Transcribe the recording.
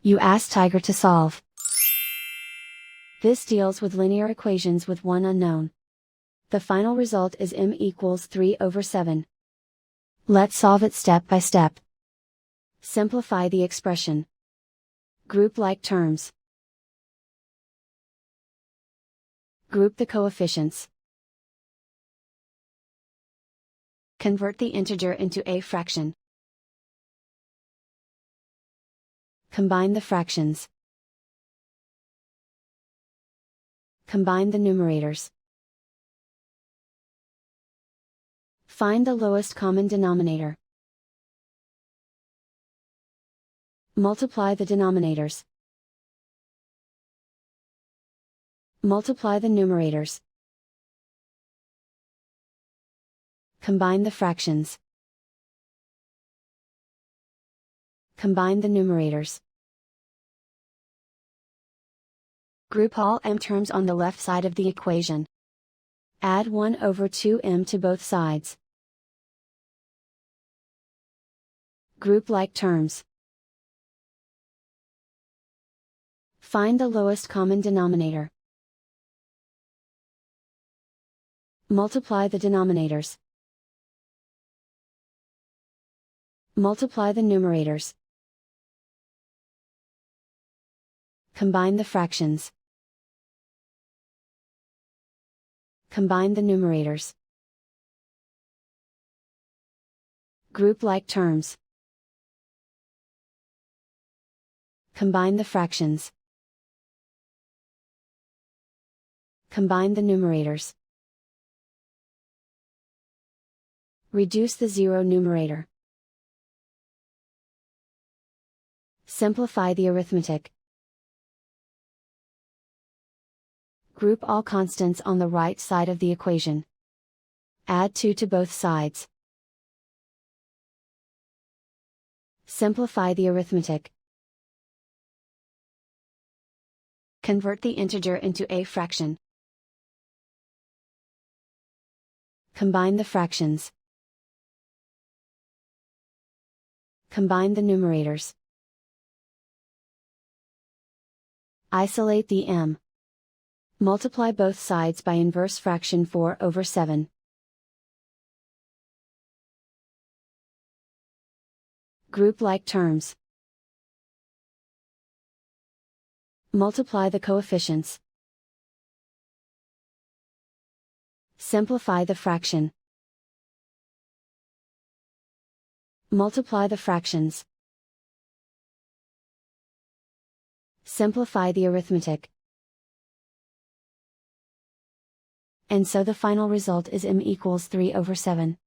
You ask Tiger to solve. This deals with linear equations with one unknown. The final result is m equals 3/7. Let's solve it step by step. Simplify the expression. Group like terms. Group the coefficients. Convert the integer into a fraction. Combine the fractions. Combine the numerators. Find the lowest common denominator. Multiply the denominators. Multiply the numerators. Combine the fractions. Combine the numerators. Group all m terms on the left side of the equation. Add 1/2m to both sides. Group like terms. Find the lowest common denominator. Multiply the denominators. Multiply the numerators. Combine the fractions. Combine the numerators. Group like terms. Combine the fractions. Combine the numerators. Reduce the zero numerator. Simplify the arithmetic. Group all constants on the right side of the equation. Add 2 to both sides. Simplify the arithmetic. Convert the integer into a fraction. Combine the fractions. Combine the numerators. Isolate the m. Multiply both sides by inverse fraction 4/7. Group like terms. Multiply the coefficients. Simplify the fraction. Multiply the fractions. Simplify the arithmetic. And so the final result is m equals 3/7.